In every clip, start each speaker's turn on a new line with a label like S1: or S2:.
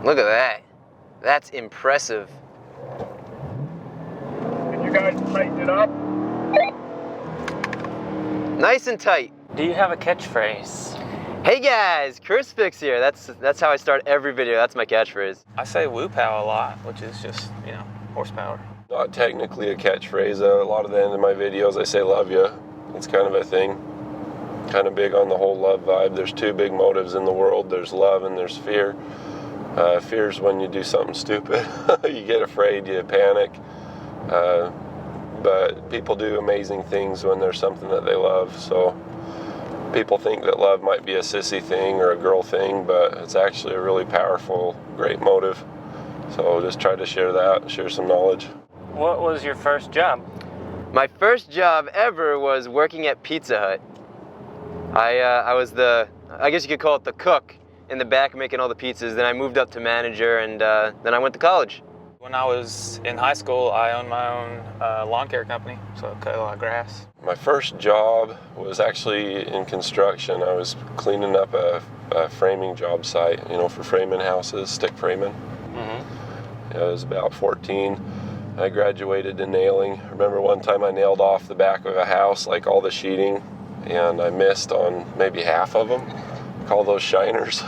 S1: Look at that. That's impressive.
S2: Did you guys tighten it up?
S1: Nice and tight.
S3: Do you have a catchphrase?
S1: Hey guys, ChrisFix here. That's how I start every video. That's my catchphrase.
S3: I say woo-pow a lot, which is just, horsepower.
S4: Not technically a catchphrase. A lot of the end of my videos I say love ya. It's kind of a thing. Kind of big on the whole love vibe. There's two big motives in the world. There's love and there's fear. Fear's when you do something stupid. You get afraid, you panic. But people do amazing things when there's something that they love. So people think that love might be a sissy thing or a girl thing, but it's actually a really powerful, great motive. So just try to share that, share some knowledge.
S3: What was your first job?
S1: My first job ever was working at Pizza Hut. I was I guess you could call it the cook in the back making all the pizzas. Then I moved up to manager, and then I went to college.
S3: When I was in high school, I owned my own lawn care company, so I cut a lot of grass.
S4: My first job was actually in construction. I was cleaning up a framing job site, for framing houses, stick framing. Mm-hmm. I was about 14. I graduated to nailing. I remember one time I nailed off the back of a house, like all the sheeting, and I missed on maybe half of them. Call those shiners.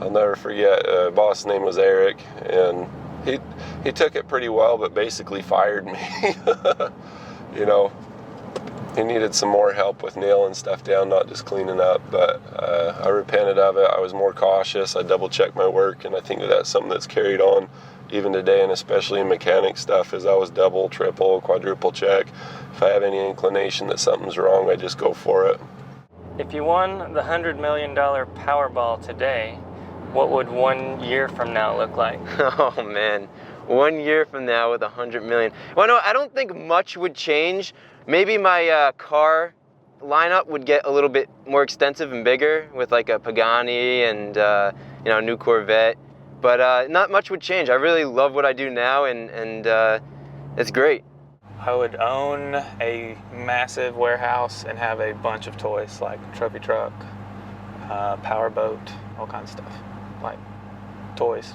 S4: I'll never forget, boss' name was Eric, and he took it pretty well, but basically fired me. He needed some more help with nailing stuff down, not just cleaning up, but I repented of it. I was more cautious. I double-checked my work, and I think that's something that's carried on even today, and especially in mechanic stuff, is I was double, triple, quadruple check. If I have any inclination that something's wrong, I just go for it.
S3: If you won the $100 million Powerball today, what would 1 year from now look like?
S1: Oh man, 1 year from now with 100 million. Well, no, I don't think much would change. Maybe my car lineup would get a little bit more extensive and bigger with like a Pagani and a new Corvette. But not much would change. I really love what I do now, and it's great.
S3: I would own a massive warehouse and have a bunch of toys like trophy truck, power boat, all kinds of stuff, like toys.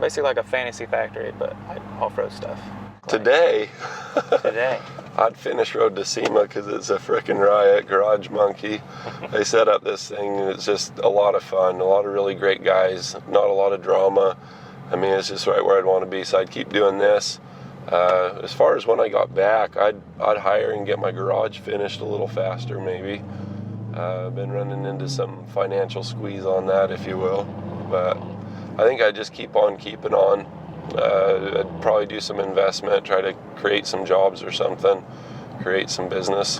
S3: Basically like a fantasy factory, but like off-road stuff.
S4: Today,
S3: Today.
S4: I'd finish Road to SEMA because it's a frickin' riot, garage monkey. They set up this thing and it's just a lot of fun, a lot of really great guys, not a lot of drama. I mean, it's just right where I'd want to be, so I'd keep doing this. As far as when I got back, I'd hire and get my garage finished a little faster maybe. I've been running into some financial squeeze on that, if you will. But I think I'd just keep on keeping on. I'd probably do some investment, try to create some jobs or something, create some business.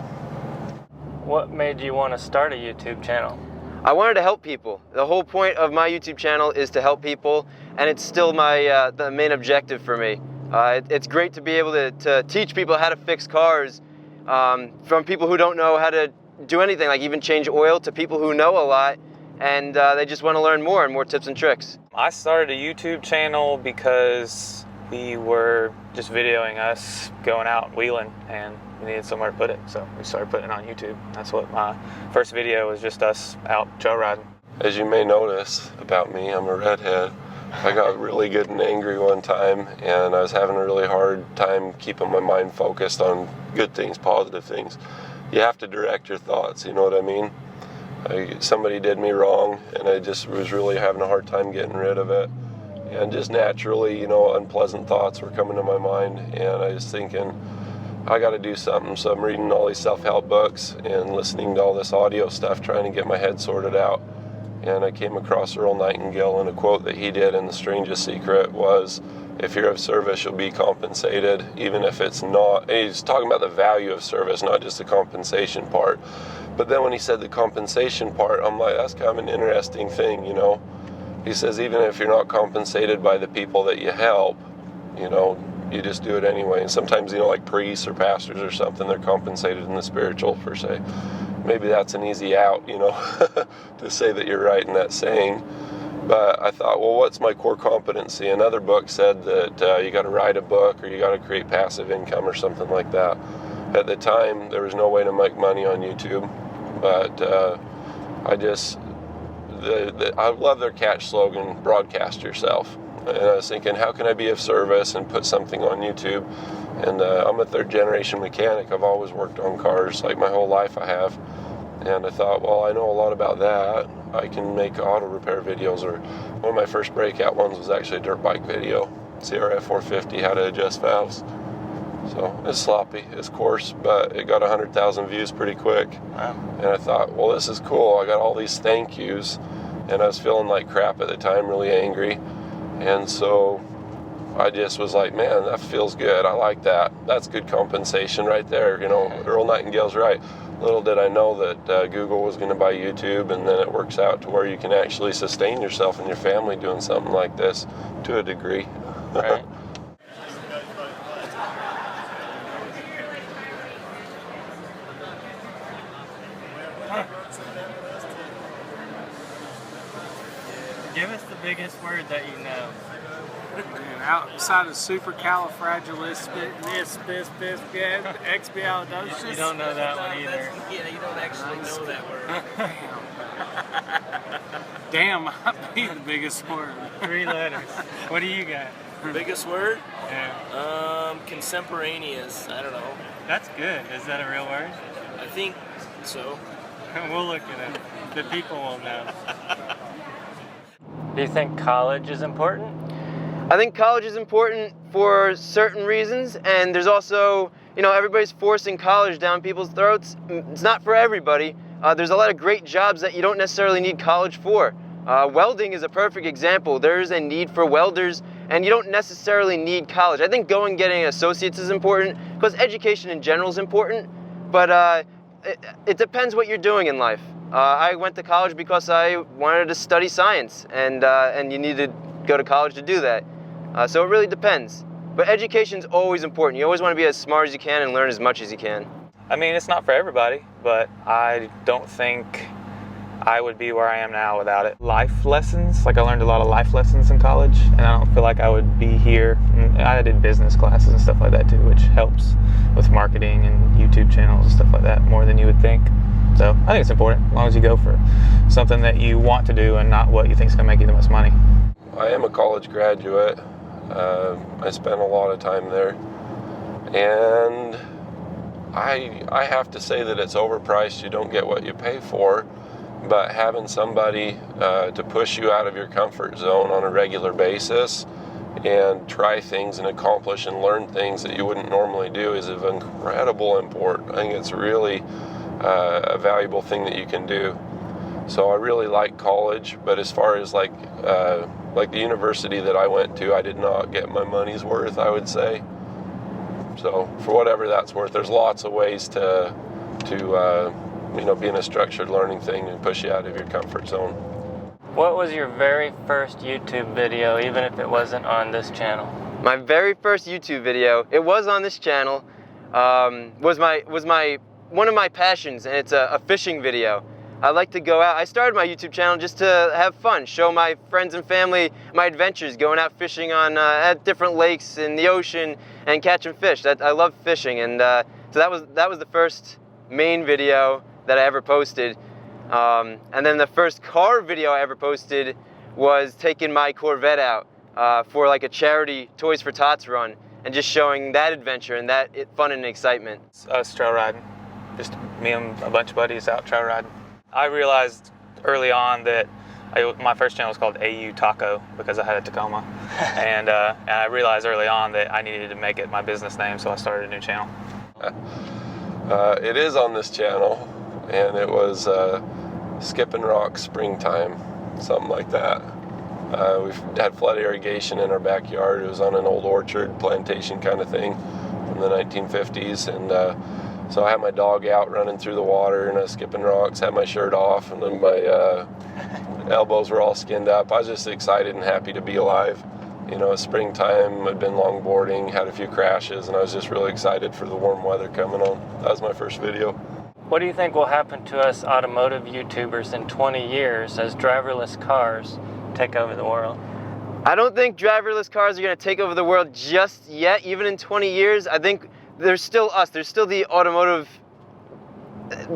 S3: What made you want to start a YouTube channel?
S1: I wanted to help people. The whole point of my YouTube channel is to help people, and it's still my the main objective for me. It's great to be able to teach people how to fix cars, from people who don't know how to do anything, like even change oil, to people who know a lot, and they just want to learn more and more tips and tricks.
S3: I started a YouTube channel because we were just videoing us going out wheeling, and we needed somewhere to put it, so we started putting it on YouTube. That's what my first video was, just us out trail riding.
S4: As you may notice about me, I'm a redhead. I got really good and angry one time, and I was having a really hard time keeping my mind focused on good things, positive things. You have to direct your thoughts, you know what I mean? Somebody did me wrong, and I just was really having a hard time getting rid of it. And just naturally, unpleasant thoughts were coming to my mind, and I was thinking, I got to do something. So I'm reading all these self-help books and listening to all this audio stuff, trying to get my head sorted out. And I came across Earl Nightingale, and a quote that he did in The Strangest Secret was, if you're of service, you'll be compensated, even if it's not. And he's talking about the value of service, not just the compensation part. But then when he said the compensation part, I'm like, that's kind of an interesting thing, He says, even if you're not compensated by the people that you help, you just do it anyway. And sometimes, like priests or pastors or something, they're compensated in the spiritual, per se. Maybe that's an easy out, to say that you're right in that saying. But I thought, well, what's my core competency? Another book said that you got to write a book or you got to create passive income or something like that. At the time, there was no way to make money on YouTube, but I just I love their catch slogan, broadcast yourself. And I was thinking, how can I be of service and put something on YouTube? And I'm a third generation mechanic. I've always worked on cars, like my whole life I have. And I thought, well, I know a lot about that. I can make auto repair videos, or one of my first breakout ones was actually a dirt bike video. CRF 450, how to adjust valves. So it's sloppy, it's coarse, but it got 100,000 views pretty quick.
S3: Wow.
S4: And I thought, well, this is cool. I got all these thank yous, and I was feeling like crap at the time, really angry. And so I just was like, man, that feels good. I like that. That's good compensation right there. You know, Earl Nightingale's right. Little did I know that Google was going to buy YouTube, and then it works out to where you can actually sustain yourself and your family doing something like this to a degree.
S3: Right.
S5: Give us the biggest word that you know.
S6: Man, outside of supercalifragilisticexpialidocious.
S5: You don't know that one either.
S6: Yeah, you don't actually know that word. Damn, might be the biggest word.
S5: 3 letters. What do you got?
S6: Biggest word?
S5: Yeah.
S6: Contemporaneous. I don't know.
S5: That's good. Is that a real word?
S6: I think so.
S5: We'll look at it. The people will know.
S7: Do you think college is important?
S1: I think college is important for certain reasons, and there's also, you know, everybody's forcing college down people's throats. It's not for everybody. There's a lot of great jobs that you don't necessarily need college for. Welding is a perfect example. There's a need for welders, and you don't necessarily need college. I think going and getting associates is important, because education in general is important, but it depends what you're doing in life. I went to college because I wanted to study science, and you need to go to college to do that. So it really depends. But education's always important. You always want to be as smart as you can and learn as much as you can.
S3: I mean, it's not for everybody, but I don't think I would be where I am now without it. Life lessons, like I learned a lot of life lessons in college, and I don't feel like I would be here. I did business classes and stuff like that too, which helps with marketing and YouTube channels and stuff like that more than you would think. So I think it's important, as long as you go for something that you want to do and not what you think is going to make you the most money.
S4: I am a college graduate. I spent a lot of time there, and I have to say that it's overpriced. You don't get what you pay for, but having somebody to push you out of your comfort zone on a regular basis and try things and accomplish and learn things that you wouldn't normally do is of incredible import. I think it's really a valuable thing that you can do. So I really like college, but as far as like the university that I went to, I did not get my money's worth, I would say. So for whatever that's worth, there's lots of ways to you know, be in a structured learning thing and push you out of your comfort zone.
S7: What was your very first YouTube video, even if it wasn't on this channel?
S1: My very first YouTube video, it was on this channel, was one of my passions, and it's a fishing video. I like to go out. I started my YouTube channel just to have fun, show my friends and family my adventures going out fishing on at different lakes in the ocean and catching fish. I love fishing, and so that was the first main video that I ever posted. And then the first car video I ever posted was taking my Corvette out for like a charity Toys for Tots run, and just showing that adventure and that fun and excitement.
S3: Us trail riding, just me and a bunch of buddies out trail riding. I realized early on that my first channel was called AU Taco because I had a Tacoma, and I realized early on that I needed to make it my business name, so I started a new channel.
S4: It is on this channel, and it was Skipping Rock Springtime, something like that. We've had flood irrigation in our backyard. It was on an old orchard plantation kind of thing from the 1950s, and so I had my dog out running through the water, and I was skipping rocks, had my shirt off, and then my elbows were all skinned up. I was just excited and happy to be alive. You know, it's springtime, I'd been longboarding, had a few crashes, and I was just really excited for the warm weather coming on. That was my first video.
S7: What do you think will happen to us automotive YouTubers in 20 years as driverless cars take over the world?
S1: I don't think driverless cars are going to take over the world just yet. Even in 20 years, I think there's still us. There's still the automotive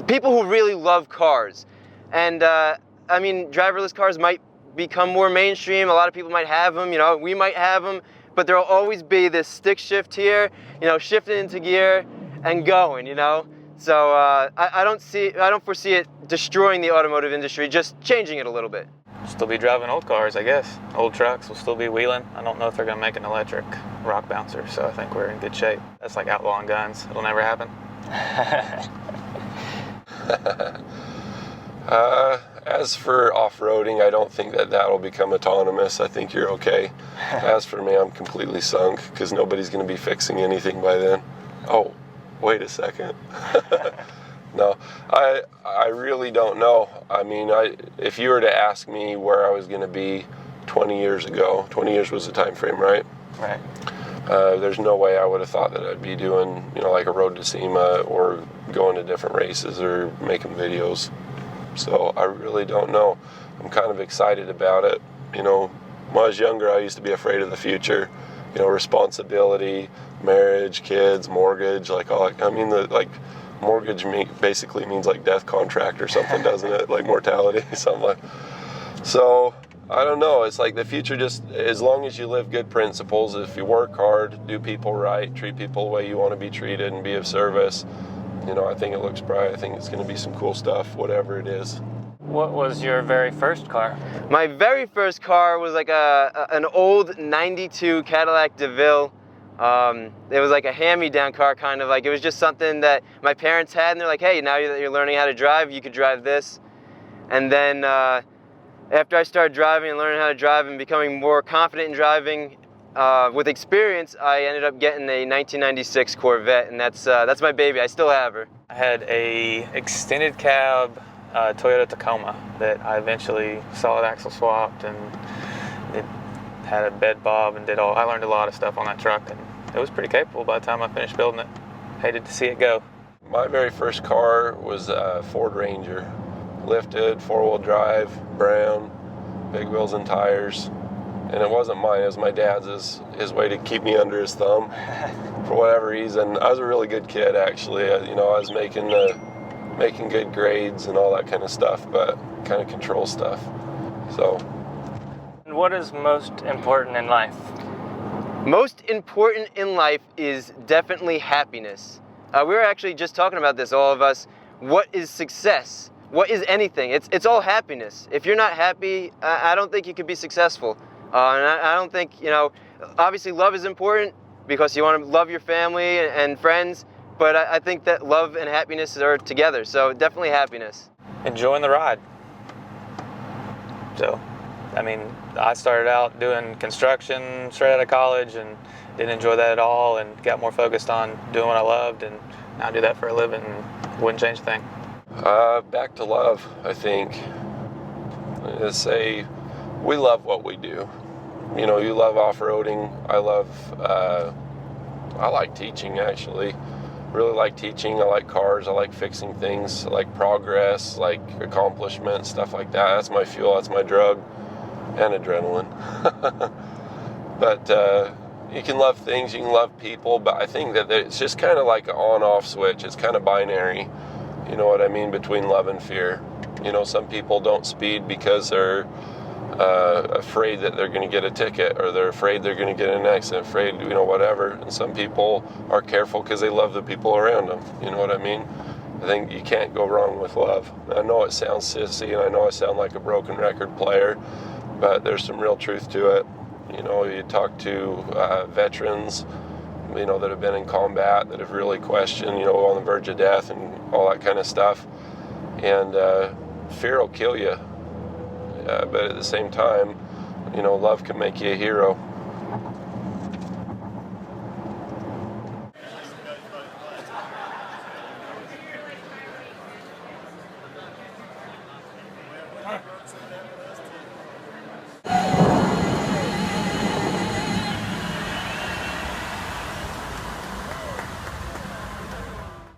S1: people who really love cars. And I mean, driverless cars might become more mainstream. A lot of people might have them, you know, we might have them, but there'll always be this stick shift here, you know, shifting into gear and going, you know. So I don't foresee it destroying the automotive industry, just changing it a little bit.
S3: Still be driving old cars, I guess. Old trucks will still be wheeling. I don't know if they're gonna make an electric rock bouncer, so I think we're in good shape. That's like outlawing guns. It'll never happen.
S4: As for off-roading, I don't think that that'll become autonomous. I think you're okay. As for me, I'm completely sunk because nobody's going to be fixing anything by then. Oh, wait a second. No, I really don't know. I mean, if you were to ask me where I was going to be 20 years ago, 20 years was the time frame, right?
S7: Right.
S4: There's no way I would have thought that I'd be doing, you know, like a road to SEMA or going to different races or making videos. So I really don't know. I'm kind of excited about it. You know, when I was younger, I used to be afraid of the future. You know, responsibility, marriage, kids, mortgage, like all. I mean, mortgage basically means like death contract or something, doesn't it? Like mortality, something like. So I don't know. It's like the future. Just as long as you live good principles, if you work hard, do people right, treat people the way you want to be treated, and be of service. You know, I think it looks bright. I think it's going to be some cool stuff, whatever it is.
S7: What was your very first car?
S1: My very first car was like an old 92 Cadillac DeVille. It was like a hand-me-down car, kind of like, it was just something that my parents had, and they're like, hey, now that you're learning how to drive, you could drive this. And then after I started driving and learning how to drive and becoming more confident in driving, with experience, I ended up getting a 1996 Corvette, and that's my baby. I still have her.
S3: I had a extended cab Toyota Tacoma that I eventually solid axle swapped, and it had a bed bob and I learned a lot of stuff on that truck, and it was pretty capable by the time I finished building it. Hated to see it go.
S4: My very first car was a Ford Ranger. Lifted, four-wheel drive, brown, big wheels and tires. And it wasn't mine, it was my dad's, his way to keep me under his thumb for whatever reason. I was a really good kid, actually. You know, I was making good grades and all that kind of stuff, but kind of control stuff. So.
S7: What is most important in life?
S1: Most important in life is definitely happiness. We were actually just talking about this, all of us. What is success? What is anything? It's all happiness. If you're not happy, I don't think you could be successful. And I don't think, you know, obviously love is important because you want to love your family and friends, but I think that love and happiness are together, so definitely happiness.
S3: Enjoying the ride. So, I mean, I started out doing construction straight out of college and didn't enjoy that at all, and got more focused on doing what I loved, and now I do that for a living and wouldn't change a thing.
S4: Back to love, I think. Let's say we love what we do. You know, you love off-roading. I like teaching, actually. Really like teaching. I like cars. I like fixing things. I like progress, like accomplishment, stuff like that. That's my fuel. That's my drug. And adrenaline. But you can love things. You can love people. But I think that it's just kind of like an on-off switch. It's kind of binary. You know what I mean? Between love and fear. You know, some people don't speed because they're afraid that they're going to get a ticket, or they're afraid they're going to get in an accident, afraid, you know, whatever. And some people are careful because they love the people around them. You know what I mean? I think you can't go wrong with love. I know it sounds sissy, and I know I sound like a broken record player, but there's some real truth to it. You know, you talk to veterans, you know, that have been in combat, that have really questioned, you know, on the verge of death and all that kind of stuff. And fear will kill you. But at the same time, you know, love can make you a hero.